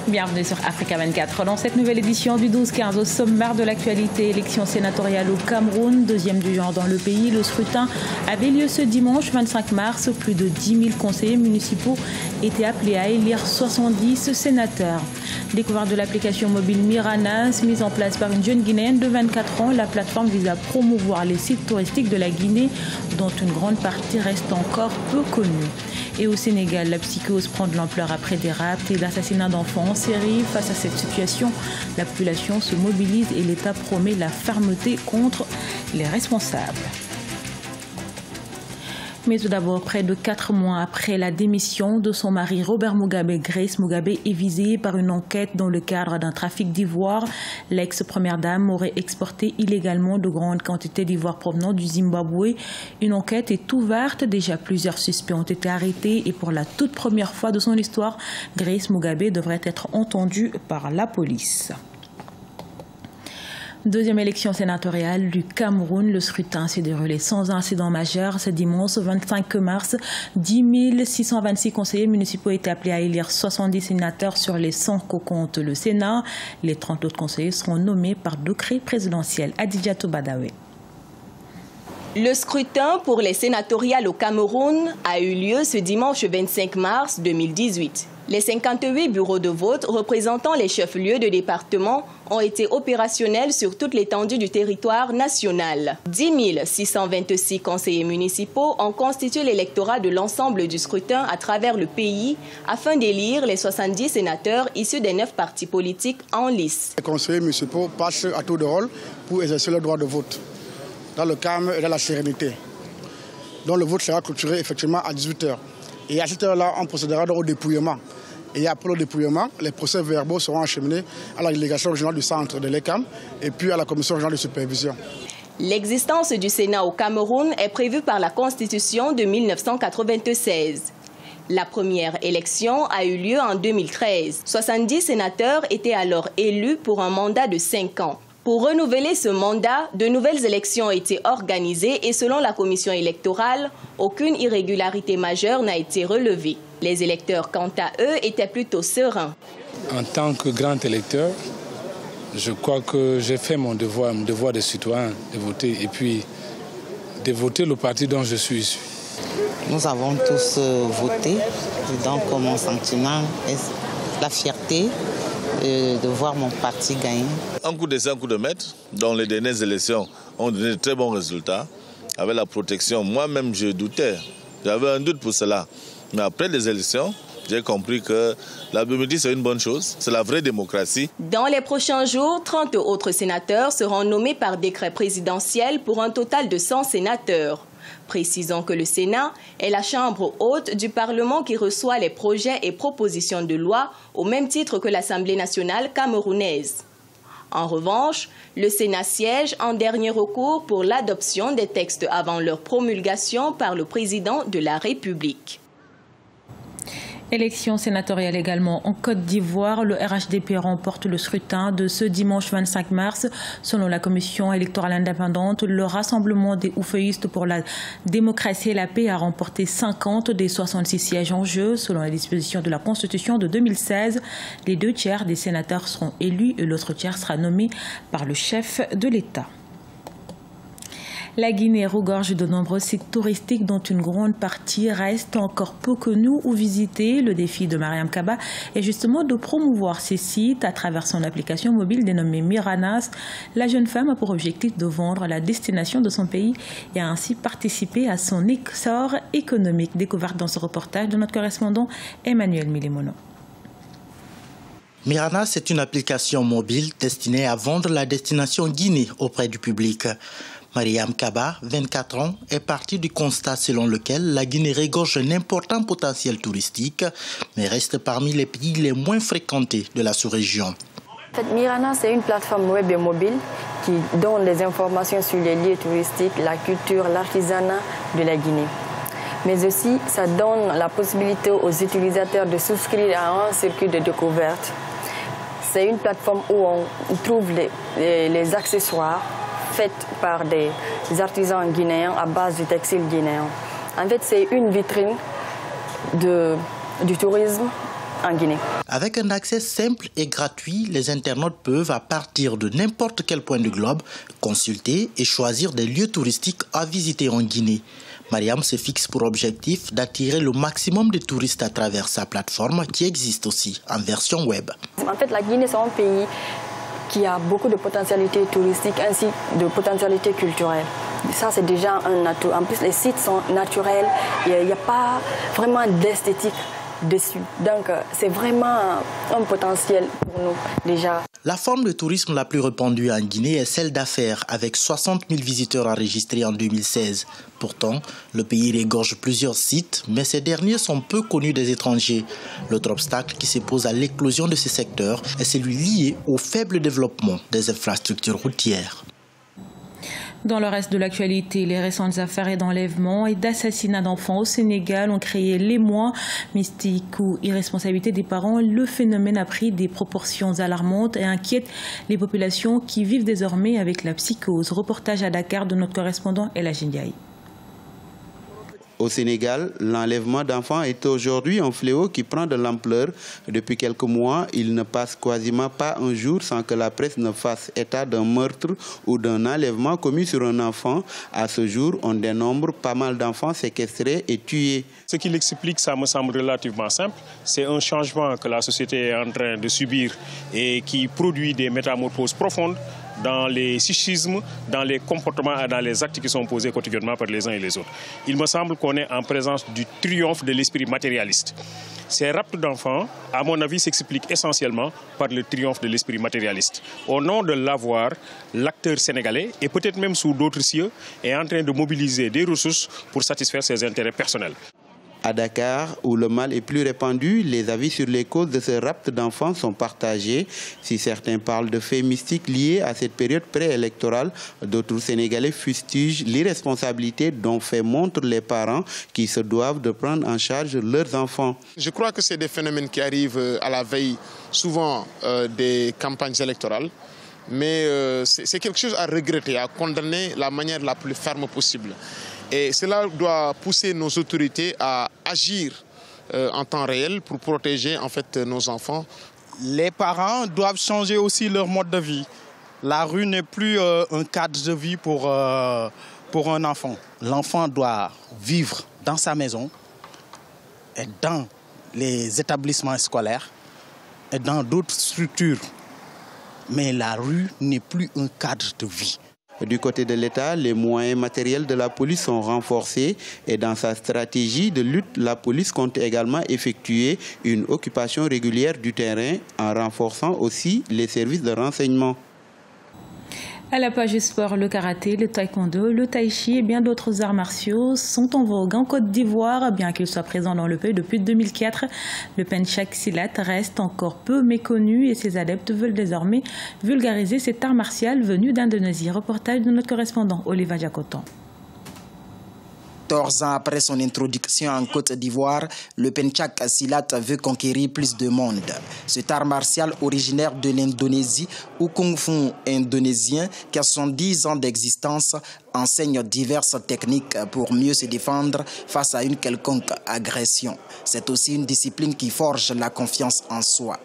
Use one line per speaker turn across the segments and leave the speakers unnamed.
Bienvenue sur Africa 24. Dans cette nouvelle édition du 12-15, au sommaire de l'actualité, élection sénatoriale au Cameroun, deuxième du genre dans le pays. Le scrutin avait lieu ce dimanche 25 mars. Plus de 10 000 conseillers municipaux étaient appelés à élire 70 sénateurs. Découverte de l'application mobile Miranas, mise en place par une jeune Guinéenne de 24 ans, la plateforme vise à promouvoir les sites touristiques de la Guinée, dont une grande partie reste encore peu connue. Et au Sénégal, la psychose prend de l'ampleur après des rapts et l'assassinat d'enfants en série. Face à cette situation, la population se mobilise et l'État promet la fermeté contre les responsables. Mais tout d'abord, près de 4 mois après la démission de son mari Robert Mugabe, Grace Mugabe est visée par une enquête dans le cadre d'un trafic d'ivoire. L'ex-première dame aurait exporté illégalement de grandes quantités d'ivoire provenant du Zimbabwe. Une enquête est ouverte. Déjà plusieurs suspects ont été arrêtés et pour la toute première fois de son histoire, Grace Mugabe devrait être entendue par la police. Deuxième élection sénatoriale du Cameroun. Le scrutin s'est déroulé sans incident majeur. Ce dimanche 25 mars, 10 626 conseillers municipaux étaient appelés à élire 70 sénateurs sur les 100 que compte le Sénat. Les 30 autres conseillers seront nommés par décret présidentiel. Adidjatou Badawi.
Le scrutin pour les sénatoriales au Cameroun a eu lieu ce dimanche 25 mars 2018. Les 58 bureaux de vote représentant les chefs-lieux de département ont été opérationnels sur toute l'étendue du territoire national. 10 626 conseillers municipaux ont constitué l'électorat de l'ensemble du scrutin à travers le pays afin d'élire les 70 sénateurs issus des 9 partis politiques en lice.
Les conseillers municipaux passent à tour de rôle pour exercer leur droit de vote dans le calme et dans la sérénité. Donc le vote sera clôturé effectivement à 18 h. Et à cette heure-là, on procédera au dépouillement. Et après le dépouillement, les procès-verbaux seront acheminés à la délégation régionale du centre de l'ECAM et puis à la commission régionale de supervision.
L'existence du Sénat au Cameroun est prévue par la Constitution de 1996. La première élection a eu lieu en 2013. 70 sénateurs étaient alors élus pour un mandat de 5 ans. Pour renouveler ce mandat, de nouvelles élections ont été organisées et selon la commission électorale, aucune irrégularité majeure n'a été relevée. Les électeurs, quant à eux, étaient plutôt sereins.
En tant que grand électeur, je crois que j'ai fait mon devoir de citoyen de voter et puis de voter le parti dont je suis issu.
Nous avons tous voté, donc mon sentiment est la fierté de voir mon parti gagner.
Un coup d'essai, un coup de maître, dans les dernières élections ont donné de très bons résultats. Avec la protection, moi-même je doutais, j'avais un doute pour cela. Mais après les élections, j'ai compris que la biométrie c'est une bonne chose, c'est la vraie démocratie.
Dans les prochains jours, 30 autres sénateurs seront nommés par décret présidentiel pour un total de 100 sénateurs. Précisons que le Sénat est la chambre haute du Parlement qui reçoit les projets et propositions de loi au même titre que l'Assemblée nationale camerounaise. En revanche, le Sénat siège en dernier recours pour l'adoption des textes avant leur promulgation par le président de la République.
Élection sénatoriale également en Côte d'Ivoire. Le RHDP remporte le scrutin de ce dimanche 25 mars. Selon la commission électorale indépendante, le rassemblement des ouféistes pour la démocratie et la paix a remporté 50 des 66 sièges en jeu. Selon les dispositions de la Constitution de 2016, les 2 tiers des sénateurs seront élus et l'autre tiers sera nommé par le chef de l'État. La Guinée regorge de nombreux sites touristiques dont une grande partie reste encore peu connue ou visitée. Le défi de Mariam Kaba est justement de promouvoir ces sites à travers son application mobile dénommée Miranas. La jeune femme a pour objectif de vendre la destination de son pays et a ainsi participé à son essor économique. Découverte dans ce reportage de notre correspondant Emmanuel Milimono.
Miranas est une application mobile destinée à vendre la destination Guinée auprès du public. Mariam Kaba, 24 ans, est partie du constat selon lequel la Guinée regorge un important potentiel touristique, mais reste parmi les pays les moins fréquentés de la sous-région.
En fait, Miranas, c'est une plateforme web et mobile qui donne des informations sur les lieux touristiques, la culture, l'artisanat de la Guinée. Mais aussi, ça donne la possibilité aux utilisateurs de souscrire à un circuit de découverte. C'est une plateforme où on trouve les accessoires faits par des artisans guinéens à base du textile guinéen. En fait, c'est une vitrine du tourisme en Guinée.
Avec un accès simple et gratuit, les internautes peuvent, à partir de n'importe quel point du globe, consulter et choisir des lieux touristiques à visiter en Guinée. Mariam se fixe pour objectif d'attirer le maximum de touristes à travers sa plateforme qui existe aussi en version web.
En fait, la Guinée, c'est un pays qui a beaucoup de potentialités touristiques ainsi que de potentialités culturelles. Ça, c'est déjà un atout. En plus, les sites sont naturels, il n'y a pas vraiment d'esthétique dessus. Donc, c'est vraiment un potentiel pour nous déjà.
La forme de tourisme la plus répandue en Guinée est celle d'affaires, avec 60 000 visiteurs enregistrés en 2016. Pourtant, le pays regorge plusieurs sites, mais ces derniers sont peu connus des étrangers. L'autre obstacle qui se pose à l'éclosion de ces secteurs est celui lié au faible développement des infrastructures routières.
Dans le reste de l'actualité, les récentes affaires d'enlèvement et d'assassinat d'enfants au Sénégal ont créé l'émoi. Mystique ou irresponsabilité des parents, le phénomène a pris des proportions alarmantes et inquiète les populations qui vivent désormais avec la psychose. Reportage à Dakar de notre correspondant El Ndiaye.
Au Sénégal, l'enlèvement d'enfants est aujourd'hui un fléau qui prend de l'ampleur. Depuis quelques mois, il ne passe quasiment pas un jour sans que la presse ne fasse état d'un meurtre ou d'un enlèvement commis sur un enfant. À ce jour, on dénombre pas mal d'enfants séquestrés et tués.
Ce qui l'explique, ça me semble relativement simple. C'est un changement que la société est en train de subir et qui produit des métamorphoses profondes dans les psychismes, dans les comportements et dans les actes qui sont posés quotidiennement par les uns et les autres. Il me semble qu'on est en présence du triomphe de l'esprit matérialiste. Ces rapts d'enfants, à mon avis, s'expliquent essentiellement par le triomphe de l'esprit matérialiste. Au nom de l'avoir, l'acteur sénégalais, et peut-être même sous d'autres cieux, est en train de mobiliser des ressources pour satisfaire ses intérêts personnels.
À Dakar, où le mal est plus répandu, les avis sur les causes de ce rapt d'enfants sont partagés. Si certains parlent de faits mystiques liés à cette période préélectorale, d'autres Sénégalais fustigent l'irresponsabilité dont fait montre les parents qui se doivent de prendre en charge leurs enfants.
Je crois que c'est des phénomènes qui arrivent à la veille souvent des campagnes électorales. Mais c'est quelque chose à regretter, à condamner de la manière la plus ferme possible. Et cela doit pousser nos autorités à agir en temps réel pour protéger en fait nos enfants.
Les parents doivent changer aussi leur mode de vie. La rue n'est plus un cadre de vie pour un enfant. L'enfant doit vivre dans sa maison et dans les établissements scolaires et dans d'autres structures. Mais la rue n'est plus un cadre de vie.
Du côté de l'État, les moyens matériels de la police sont renforcés et dans sa stratégie de lutte, la police compte également effectuer une occupation régulière du terrain en renforçant aussi les services de renseignement.
À la page sport, le karaté, le taekwondo, le tai chi et bien d'autres arts martiaux sont en vogue en Côte d'Ivoire, bien qu'il soit présent dans le pays depuis 2004. Le penchak silat reste encore peu méconnu et ses adeptes veulent désormais vulgariser cet art martial venu d'Indonésie. Reportage de notre correspondant Oliva Jacotan.
14 ans après son introduction en Côte d'Ivoire, le penchak silat veut conquérir plus de monde. Cet art martial originaire de l'Indonésie ou kung fu indonésien qui a 70 ans d'existence enseigne diverses techniques pour mieux se défendre face à une quelconque agression. C'est aussi une discipline qui forge la confiance en soi.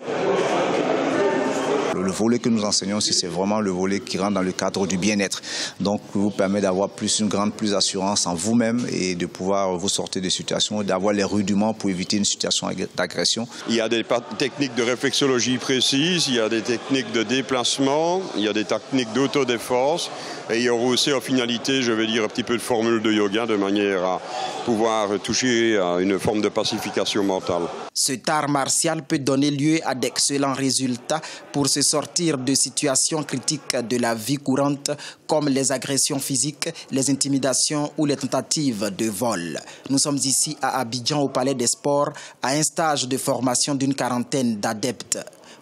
Le volet que nous enseignons aussi, c'est vraiment le volet qui rentre dans le cadre du bien-être. Donc, vous permet d'avoir une grande assurance en vous-même et de pouvoir vous sortir des situations, d'avoir les rudiments pour éviter une situation d'agression.
Il y a des techniques de réflexologie précises, il y a des techniques de déplacement, il y a des techniques d'autodéfense et il y aura aussi en finalité, je vais dire, un petit peu de formule de yoga de manière à pouvoir toucher à une forme de pacification mentale.
Cet art martial peut donner lieu à d'excellents résultats pour se sortir de situations critiques de la vie courante comme les agressions physiques, les intimidations ou les tentatives de vol. Nous sommes ici à Abidjan au Palais des Sports à un stage de formation d'une quarantaine d'adeptes.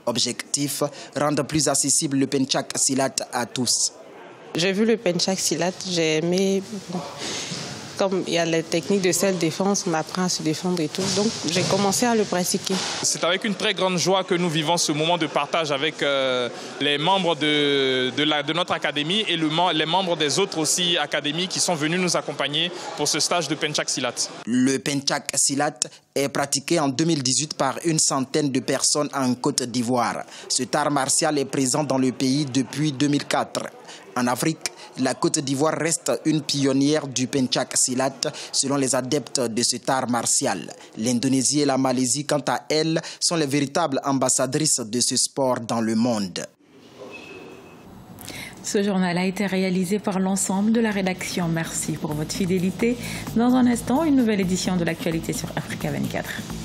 Objectif, rendre plus accessible le penchak silat à tous.
J'ai vu le penchak silat, j'ai aimé. Comme il y a les techniques de self-défense, on apprend à se défendre et tout. Donc, j'ai commencé à le pratiquer.
C'est avec une très grande joie que nous vivons ce moment de partage avec les membres de notre académie et les membres des autres aussi académies qui sont venus nous accompagner pour ce stage de penchak silat.
Le penchak silat est pratiqué en 2018 par une centaine de personnes en Côte d'Ivoire. Cet art martial est présent dans le pays depuis 2004. En Afrique, la Côte d'Ivoire reste une pionnière du Pencak Silat selon les adeptes de cet art martial. L'Indonésie et la Malaisie, quant à elles, sont les véritables ambassadrices de ce sport dans le monde.
Ce journal a été réalisé par l'ensemble de la rédaction. Merci pour votre fidélité. Dans un instant, une nouvelle édition de l'actualité sur Africa 24.